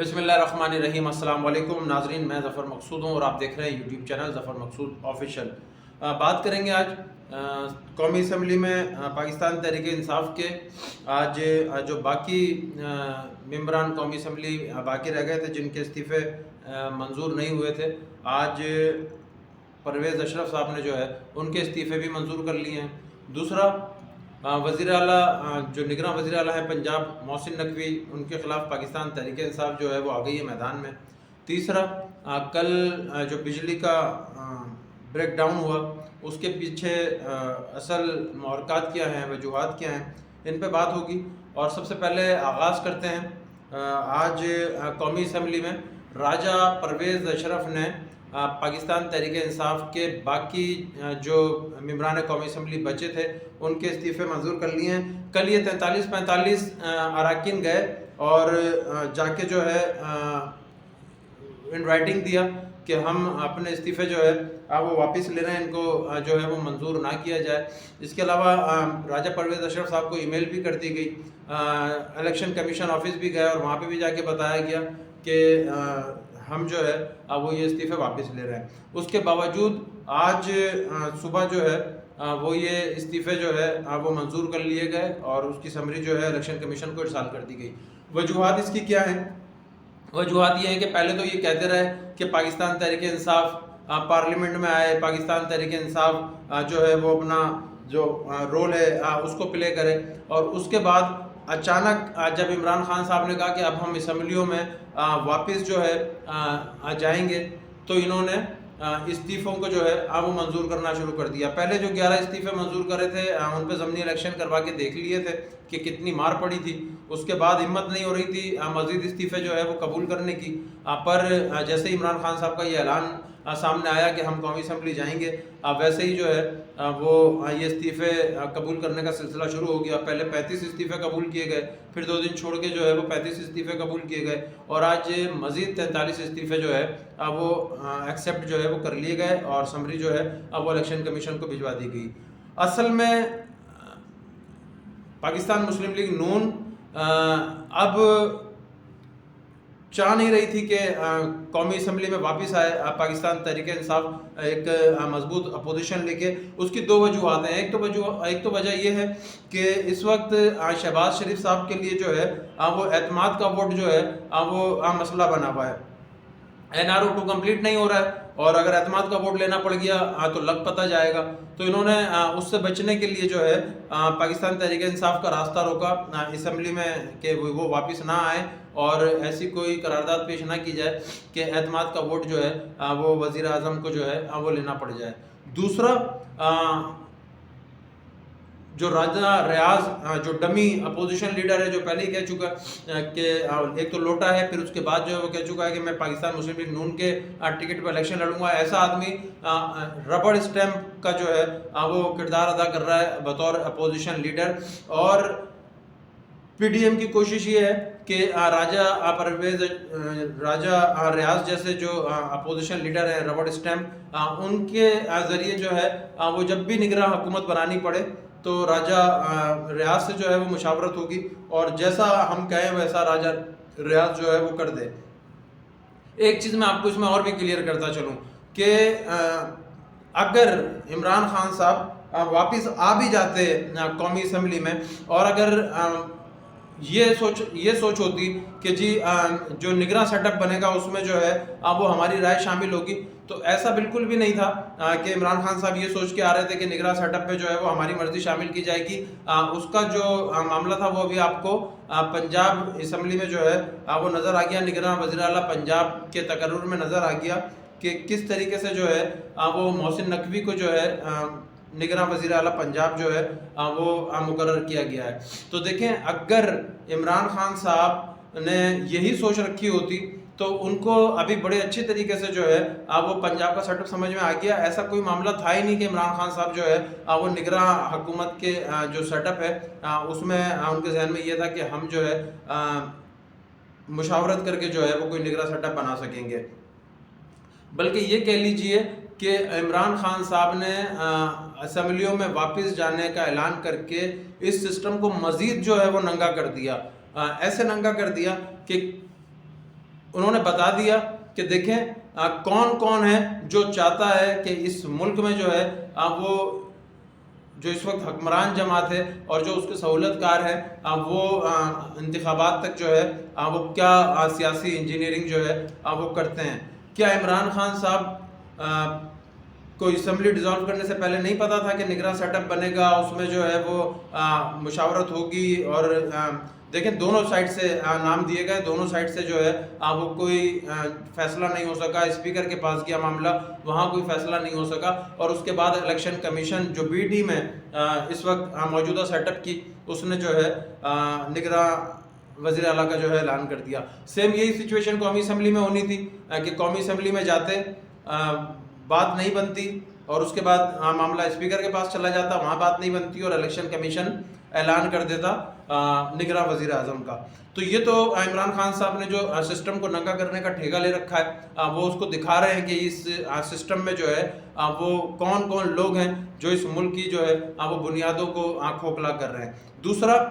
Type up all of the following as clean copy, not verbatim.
بسم اللہ الرحمن الرحیم۔ السلام علیکم ناظرین، میں ظفر مقصود ہوں اور آپ دیکھ رہے ہیں یوٹیوب چینل ظفر مقصود آفیشیل۔ بات کریں گے آج قومی اسمبلی میں پاکستان تحریک انصاف کے آج جو باقی ممبران قومی اسمبلی باقی رہ گئے تھے جن کے استعفے منظور نہیں ہوئے تھے، آج پرویز اشرف صاحب نے جو ہے ان کے استعفے بھی منظور کر لیے ہیں۔ دوسرا، وزیر اعلیٰ جو نگراں وزیر اعلیٰ ہیں پنجاب محسن نقوی، ان کے خلاف پاکستان تحریک انصاف جو ہے وہ آ گئی ہے میدان میں۔ تیسرا، کل جو بجلی کا بریک ڈاؤن ہوا اس کے پیچھے اصل محرکات کیا ہیں، وجوہات کیا ہیں، ان پہ بات ہوگی۔ اور سب سے پہلے آغاز کرتے ہیں، آج قومی اسمبلی میں راجہ پرویز اشرف نے پاکستان تحریک انصاف کے باقی جو ممبران قومی اسمبلی بچے تھے ان کے استعفے منظور کر لیے ہیں۔ کل یہ 43-45 اراکین گئے اور جا کے جو ہے ان رائٹنگ دیا کہ ہم اپنے استعفے جو ہے وہ واپس لے رہے ہیں، ان کو جو ہے وہ منظور نہ کیا جائے۔ اس کے علاوہ راجہ پرویز اشرف صاحب کو ای میل بھی کر دی گئی، الیکشن کمیشن آفس بھی گئے اور وہاں پہ بھی جا کے بتایا گیا کہ ہم جو ہے وہ یہ استعفے واپس لے رہے ہیں۔ اس کے باوجود آج صبح جو ہے وہ یہ استعفے جو ہے وہ منظور کر لیے گئے اور اس کی سمری جو ہے الیکشن کمیشن کو ارسال کر دی گئی۔ وجوہات اس کی کیا ہیں؟ وجوہات یہ ہے کہ پہلے تو یہ کہتے رہے کہ پاکستان تحریک انصاف پارلیمنٹ میں آئے، پاکستان تحریک انصاف جو ہے وہ اپنا جو رول ہے اس کو پلے کرے، اور اس کے بعد اچانک جب عمران خان صاحب نے کہا کہ اب ہم اسمبلیوں میں واپس جو ہے جائیں گے تو انہوں نے استعفوں کو جو ہے وہ منظور کرنا شروع کر دیا۔ پہلے جو 11 استعفے منظور کرے تھے ان پہ ضمنی الیکشن کروا کے دیکھ لیے تھے کہ کتنی مار پڑی تھی، اس کے بعد ہمت نہیں ہو رہی تھی مزید استعفے جو ہے وہ قبول کرنے کی، پر جیسے ہی عمران خان صاحب کا یہ اعلان سامنے آیا کہ ہم قومی اسمبلی جائیں گے، ویسے ہی جو ہے وہ یہ استعفے قبول کرنے کا سلسلہ شروع ہو گیا۔ پہلے 35 استعفے قبول کیے گئے، پھر 2 دن چھوڑ کے جو ہے وہ 35 استعفے قبول کیے گئے، اور آج مزید 43 استعفے جو ہے وہ ایکسیپٹ جو ہے وہ کر لیے گئے اور سمری جو ہے وہ الیکشن کمیشن کو بھجوا دی گئی۔ اصل میں پاکستان مسلم لیگ نون اب چاہ نہیں رہی تھی کہ قومی اسمبلی میں واپس آئے پاکستان تحریک انصاف ایک مضبوط اپوزیشن لے کے۔ اس کی 2 وجوہات ہیں۔ ایک تو وجہ یہ ہے کہ اس وقت شہباز شریف صاحب کے لیے جو ہے وہ اعتماد کا ووٹ جو ہے وہ مسئلہ بنا ہوا ہے۔ NRO 2 کمپلیٹ نہیں ہو رہا ہے، اور اگر اعتماد کا ووٹ لینا پڑ گیا تو لگ پتہ جائے گا، تو انہوں نے اس سے بچنے کے لیے جو ہے پاکستان تحریک انصاف کا راستہ روکا اسمبلی میں کہ وہ واپس نہ آئے اور ایسی کوئی قرارداد پیش نہ کی جائے کہ اعتماد کا ووٹ جو ہے وہ وزیر اعظم کو جو ہے وہ لینا پڑ جائے۔ دوسرا، جو راجہ ریاض جو ڈمی اپوزیشن لیڈر ہے، جو پہلے ہی کہہ چکا کہ ایک تو لوٹا ہے، پھر اس کے بعد جو ہے وہ کہہ چکا ہے کہ میں پاکستان مسلم لیگ نون کے ٹکٹ پہ الیکشن لڑوں گا، ایسا آدمی ربڑ اسٹیمپ کا جو ہے وہ کردار ادا کر رہا ہے بطور اپوزیشن لیڈر۔ اور PDM کی کوشش یہ ہے کہ راجہ ریاض جیسے جو اپوزیشن لیڈر ہیں ربڑ اسٹیمپ، ان کے ذریعے جو ہے وہ جب بھی نگراں حکومت بنانی پڑے تو راجہ ریاض سے جو ہے وہ مشاورت ہوگی، اور جیسا ہم کہیں ویسا راجہ ریاض جو ہے وہ کر دے۔ ایک چیز میں آپ کو اس میں اور بھی کلیئر کرتا چلوں کہ اگر عمران خان صاحب واپس آ بھی جاتے قومی اسمبلی میں، اور اگر یہ سوچ ہوتی کہ جی جو نگراں سیٹ اپ بنے گا اس میں جو ہے وہ ہماری رائے شامل ہوگی، تو ایسا بالکل بھی نہیں تھا کہ عمران خان صاحب یہ سوچ کے آ رہے تھے کہ نگراں سیٹ اپ پہ جو ہے وہ ہماری مرضی شامل کی جائے گی۔ اس کا جو معاملہ تھا وہ بھی آپ کو پنجاب اسمبلی میں جو ہے وہ نظر آ گیا، نگراں وزیر اعلیٰ پنجاب کے تقرر میں نظر آ گیا کہ کس طریقے سے جو ہے وہ محسن نقوی کو جو ہے نگراں وزیر اعلیٰ پنجاب جو ہے وہ مقرر کیا گیا ہے۔ تو دیکھیں، اگر عمران خان صاحب نے یہی سوچ رکھی ہوتی تو ان کو ابھی بڑے اچھی طریقے سے جو ہے وہ پنجاب کا سیٹ اپ سمجھ میں آ گیا۔ ایسا کوئی معاملہ تھا ہی نہیں کہ عمران خان صاحب جو ہے وہ نگراں حکومت کے جو سیٹ اپ ہے اس میں ان کے ذہن میں یہ تھا کہ ہم جو ہے مشاورت کر کے جو ہے وہ کوئی نگراں سیٹ اپ بنا سکیں گے، بلکہ یہ کہہ لیجئے کہ عمران خان صاحب نے اسمبلیوں میں واپس جانے کا اعلان کر کے اس سسٹم کو مزید جو ہے وہ ننگا کر دیا، ایسے ننگا کر دیا کہ انہوں نے بتا دیا کہ دیکھیں کون کون ہے جو چاہتا ہے کہ اس ملک میں جو ہے وہ جو اس وقت حکمران جماعت ہے اور جو اس کے سہولت کار ہے وہ انتخابات تک جو ہے وہ کیا سیاسی انجینئرنگ جو ہے وہ کرتے ہیں. کیا عمران خان صاحب کو اسمبلی ڈیزالو کرنے سے پہلے نہیں پتا تھا کہ نگراں سیٹ اپ بنے گا, اس میں جو ہے وہ مشاورت ہوگی؟ اور دیکھیں دونوں سائڈ سے نام دیے گئے, دونوں سائڈ سے جو ہے وہ کوئی فیصلہ نہیں ہو سکا. اسپیکر کے پاس گیا معاملہ, وہاں کوئی فیصلہ نہیں ہو سکا. اور اس کے بعد الیکشن کمیشن جو بی ٹیم ہے اس وقت موجودہ سیٹ اپ کی, اس نے جو ہے نگراں وزیر اعلیٰ کا جو ہے اعلان کر دیا. سیم یہی سچویشن قومی اسمبلی میں ہونی تھی کہ قومی اسمبلی میں جاتے بات نہیں بنتی اور اس کے بعد معاملہ اسپیکر کے پاس چلا جاتا, وہاں بات نہیں بنتی اور الیکشن کمیشن اعلان کر دیتا نگراں وزیر اعظم کا. تو یہ تو عمران خان صاحب نے جو سسٹم کو ننگا کرنے کا ٹھیکہ لے رکھا ہے, وہ اس کو دکھا رہے ہیں کہ اس سسٹم میں جو ہے وہ کون کون لوگ ہیں جو اس ملک کی جو ہے وہ بنیادوں کو کھوکھلا کر رہے ہیں. دوسرا,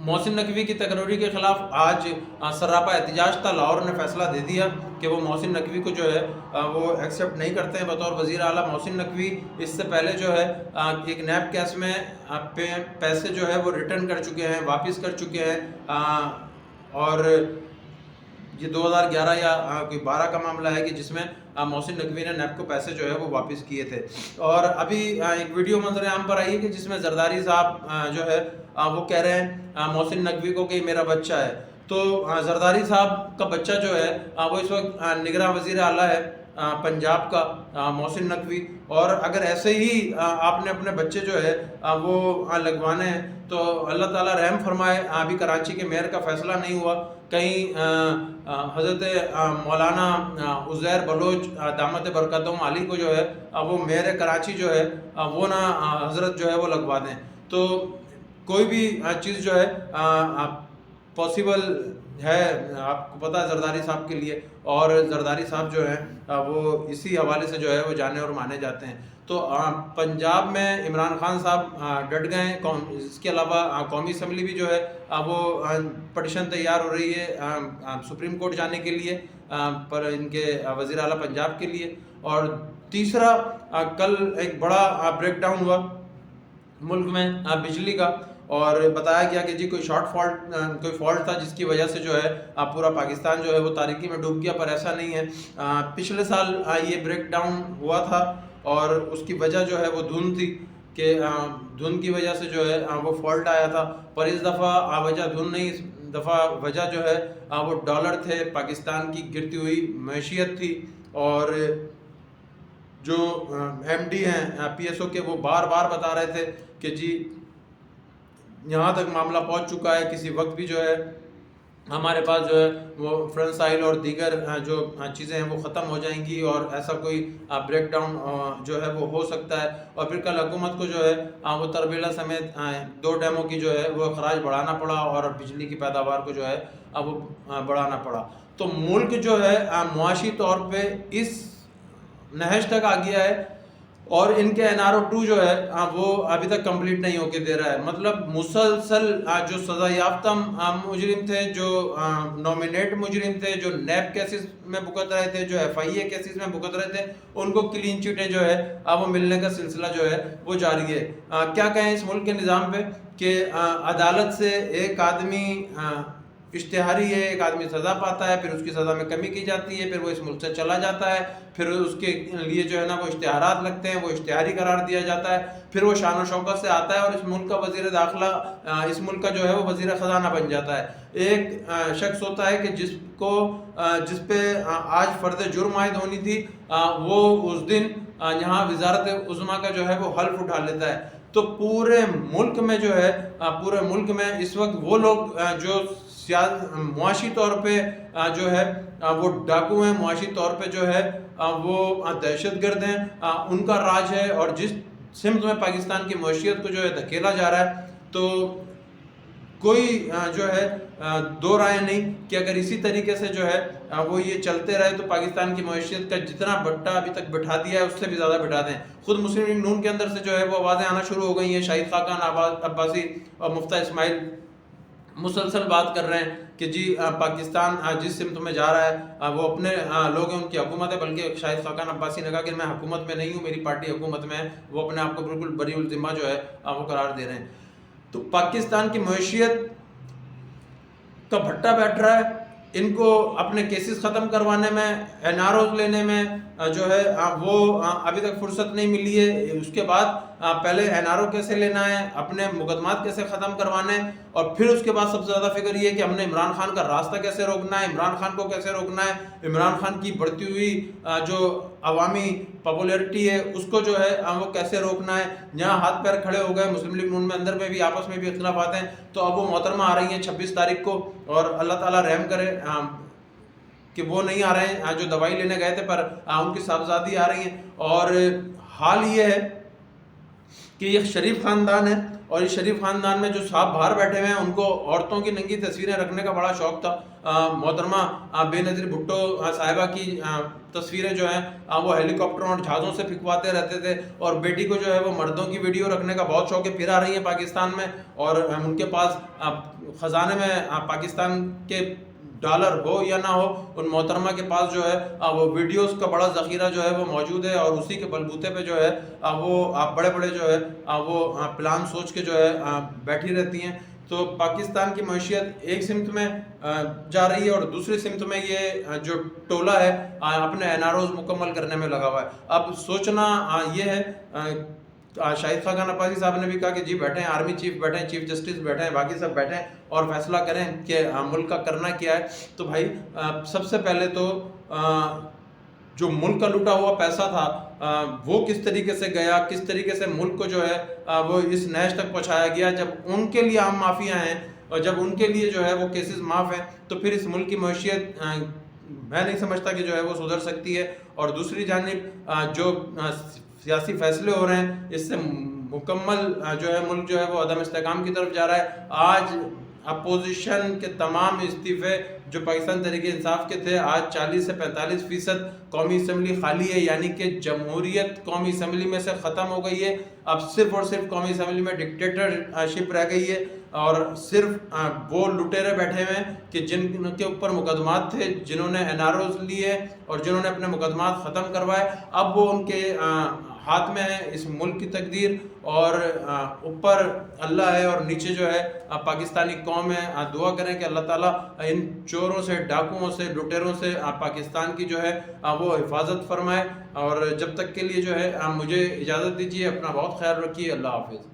محسن نقوی کی تقرری کے خلاف آج سراپا احتجاج تھا. لاہور نے فیصلہ دے دیا کہ وہ محسن نقوی کو جو ہے وہ ایکسیپٹ نہیں کرتے ہیں بطور وزیر اعلیٰ. محسن نقوی اس سے پہلے جو ہے ایک نیب کیس میں پیسے جو ہے وہ ریٹرن کر چکے ہیں, واپس کر چکے ہیں, اور یہ 2011 یا کوئی 12 کا معاملہ ہے کہ جس میں محسن نقوی نے نیب کو پیسے جو ہے وہ واپس کیے تھے. اور ابھی ایک ویڈیو منظر عام پر آئی ہے کہ جس میں زرداری صاحب جو ہے وہ کہہ رہے ہیں محسن نقوی کو کہ میرا بچہ ہے. تو زرداری صاحب کا بچہ جو ہے وہ اس وقت نگراں وزیر اعلیٰ ہے پنجاب کا, محسن نقوی. اور اگر ایسے ہی آپ نے اپنے بچے جو ہے وہ لگوانے ہیں تو اللہ تعالیٰ رحم فرمائے. ابھی کراچی کے میئر کا فیصلہ نہیں ہوا, کہیں حضرت مولانا عزیر بلوچ دامت برکاتہم علی کو جو ہے وہ میئر کراچی جو ہے وہ نہ حضرت جو ہے وہ لگوا دیں. تو کوئی بھی چیز جو ہے پاسبل ہے, آپ کو پتہ ہے زرداری صاحب کے لیے. اور زرداری صاحب جو ہیں وہ اسی حوالے سے جو ہے وہ جانے اور مانے جاتے ہیں. تو پنجاب میں عمران خان صاحب ڈٹ گئے. اس کے علاوہ قومی اسمبلی بھی جو ہے وہ پٹیشن تیار ہو رہی ہے سپریم کورٹ جانے کے لیے پر ان کے وزیر اعلیٰ پنجاب کے لیے. اور تیسرا, کل ایک بڑا بریک ڈاؤن ہوا ملک میں بجلی کا, اور بتایا گیا کہ جی کوئی کوئی فالٹ تھا جس کی وجہ سے جو ہے پورا پاکستان جو ہے وہ تاریکی میں ڈوب گیا. پر ایسا نہیں ہے. پچھلے سال یہ بریک ڈاؤن ہوا تھا اور اس کی وجہ جو ہے وہ دھند تھی کہ دھند کی وجہ سے جو ہے وہ فالٹ آیا تھا. پر اس دفعہ وجہ دھند نہیں, اس دفعہ وجہ جو ہے وہ ڈالر تھے, پاکستان کی گرتی ہوئی معیشت تھی. اور جو ایم ڈی ہیں پی ایس او کے, وہ بار بار بتا رہے تھے کہ جی یہاں تک معاملہ پہنچ چکا ہے, کسی وقت بھی جو ہے ہمارے پاس جو ہے وہ فرنس آئل اور دیگر جو چیزیں ہیں وہ ختم ہو جائیں گی اور ایسا کوئی بریک ڈاؤن جو ہے وہ ہو سکتا ہے. اور پھر کل حکومت کو جو ہے وہ تربیلا سمیت 2 ڈیموں کی جو ہے وہ اخراج بڑھانا پڑا اور بجلی کی پیداوار کو جو ہے وہ بڑھانا پڑا. تو ملک جو ہے معاشی طور پہ اس نہج تک آ گیا ہے اور ان کے NRO2 جو ہے وہ ابھی تک کمپلیٹ نہیں ہو کے دے رہا ہے. مطلب مسلسل جو سزا یافتہ مجرم تھے, جو نومینیٹ مجرم تھے, جو نیب کیسز میں بھگت رہے تھے, جو FIA کیسز میں بھگت رہے تھے, ان کو کلین چٹیں جو ہے وہ ملنے کا سلسلہ جو ہے وہ جاری ہے. کیا کہیں اس ملک کے نظام پہ کہ عدالت سے ایک آدمی اشتہاری ہے, ایک آدمی سزا پاتا ہے, پھر اس کی سزا میں کمی کی جاتی ہے, پھر وہ اس ملک سے چلا جاتا ہے, پھر اس کے لیے جو ہے نا وہ اشتہارات لگتے ہیں, وہ اشتہاری قرار دیا جاتا ہے, پھر وہ شان و شوکت سے آتا ہے اور اس ملک کا وزیر داخلہ, اس ملک کا جو ہے وہ وزیر خزانہ بن جاتا ہے. ایک شخص ہوتا ہے کہ جس پہ آج فرض جرم عائد ہونی تھی, وہ اس دن یہاں وزارت عظمیٰ کا جو ہے وہ حلف اٹھا لیتا ہے. تو پورے ملک میں جو ہے پورے ملک میں اس وقت وہ لوگ جو معاشی طور پہ جو ہے وہ ڈاکو ہیں, معاشی طور پہ جو ہے وہ دہشت گرد ہیں, ان کا راج ہے. اور جس سمت میں پاکستان کی معیشت کو جو ہے دھکیلا جا رہا ہے, تو کوئی جو ہے دو رائے نہیں کہ اگر اسی طریقے سے جو ہے وہ یہ چلتے رہے تو پاکستان کی معیشت کا جتنا بٹا ابھی تک بٹھا دیا ہے اس سے بھی زیادہ بٹھا دیں. خود مسلم لیگ نون کے اندر سے جو ہے وہ آوازیں آنا شروع ہو گئی ہیں. شاہد خاقان عباسی اور مفتیٰ اسماعیل مسلسل بات کر رہے ہیں کہ جی پاکستان جس سمت میں جا رہا ہے وہ اپنے لوگ ہیں، ان کی حکومت ہے، بلکہ شاہد خاقان عباسی نے کہا کہ میں حکومت میں نہیں ہوں، میری پارٹی حکومت میں ہے، وہ اپنے آپ کو بالکل بری الذمہ جو ہے وہ قرار دے رہے ہیں۔ تو پاکستان کی معیشت کا بھٹا بیٹھ رہا ہے، ان کو اپنے کیسز ختم کروانے میں، این آر اوز لینے میں جو ہے وہ ابھی تک فرصت نہیں ملی ہے۔ اس کے بعد پہلے این آر او کیسے لینا ہے، اپنے مقدمات کیسے ختم کروانے ہیں، اور پھر اس کے بعد سب سے زیادہ فکر یہ ہے کہ ہم نے عمران خان کا راستہ کیسے روکنا ہے، عمران خان کو کیسے روکنا ہے، عمران خان کی بڑھتی ہوئی جو عوامی پاپولیرٹی ہے اس کو جو ہے وہ کیسے روکنا ہے۔ جہاں ہاتھ پیر کھڑے ہو گئے مسلم لیگ نون میں اندر میں بھی آپس میں بھی اختلافات ہیں، تو اب وہ محترمہ آ رہی ہیں 26 تاریخ کو، اور اللہ تعالیٰ رحم کرے کہ وہ نہیں آ رہے ہیں جو دوائی لینے گئے تھے، پر ان کی صاحبزادی آ رہی ہیں۔ اور حال یہ ہے کہ یہ شریف خاندان ہے، اور اس شریف خاندان میں جو صاحب باہر بیٹھے ہوئے ہیں ان کو عورتوں کی ننگی تصویریں رکھنے کا بڑا شوق تھا۔ محترمہ بے نظیر بھٹو صاحبہ کی تصویریں جو ہیں وہ ہیلی کاپٹروں اور جہازوں سے پھنکواتے رہتے تھے، اور بیٹی کو جو ہے وہ مردوں کی ویڈیو رکھنے کا بہت شوق ہے، پھر آ رہی ہیں پاکستان میں، اور ان کے پاس خزانے میں پاکستان کے ڈالر ہو یا نہ ہو، ان محترمہ کے پاس جو ہے وہ ویڈیوز کا بڑا ذخیرہ جو ہے وہ موجود ہے، اور اسی کے بلبوتے پہ جو ہے وہ بڑے بڑے جو ہے وہ پلان سوچ کے جو ہے بیٹھی رہتی ہیں۔ تو پاکستان کی معیشت ایک سمت میں جا رہی ہے، اور دوسری سمت میں یہ جو ٹولہ ہے اپنے این آر اوز مکمل کرنے میں لگا ہوا ہے۔ اب سوچنا یہ ہے، شاہد خاقان عباسی صاحب نے بھی کہا کہ جی بیٹھیں، آرمی چیف بیٹھیں، چیف جسٹس بیٹھیں، باقی سب بیٹھیں اور فیصلہ کریں کہ ملک کا کرنا کیا ہے۔ تو بھائی سب سے پہلے تو جو ملک کا لوٹا ہوا پیسہ تھا وہ کس طریقے سے گیا، کس طریقے سے ملک کو جو ہے وہ اس نہج تک پہنچایا گیا۔ جب ان کے لیے عام معافیاں ہیں اور جب ان کے لیے جو ہے وہ کیسز معاف ہیں، تو پھر اس ملک کی معیشت میں نہیں سمجھتا کہ جو ہے وہ سدھر سکتی ہے۔ اور دوسری جانب جو سیاسی فیصلے ہو رہے ہیں، اس سے مکمل جو ہے ملک جو ہے وہ عدم استحکام کی طرف جا رہا ہے۔ آج اپوزیشن کے تمام استعفے جو پاکستان تحریک انصاف کے تھے، آج 40 سے 45% قومی اسمبلی خالی ہے، یعنی کہ جمہوریت قومی اسمبلی میں سے ختم ہو گئی ہے۔ اب صرف اور صرف قومی اسمبلی میں ڈکٹیٹرشپ رہ گئی ہے، اور صرف وہ لٹیرے بیٹھے ہوئے ہیں کہ جن کے اوپر مقدمات تھے، جنہوں نے این آر اوز لیے اور جنہوں نے اپنے مقدمات ختم کروائے، اب وہ ان کے ہاتھ میں ہے اس ملک کی تقدیر، اور اوپر اللہ ہے اور نیچے جو ہے پاکستانی قوم ہے۔ دعا کریں کہ اللہ تعالیٰ ان چوروں سے، ڈاکوؤں سے، لٹیروں سے پاکستان کی جو ہے وہ حفاظت فرمائے۔ اور جب تک کے لیے جو ہے مجھے اجازت دیجیے، اپنا بہت خیال رکھیے، اللہ حافظ۔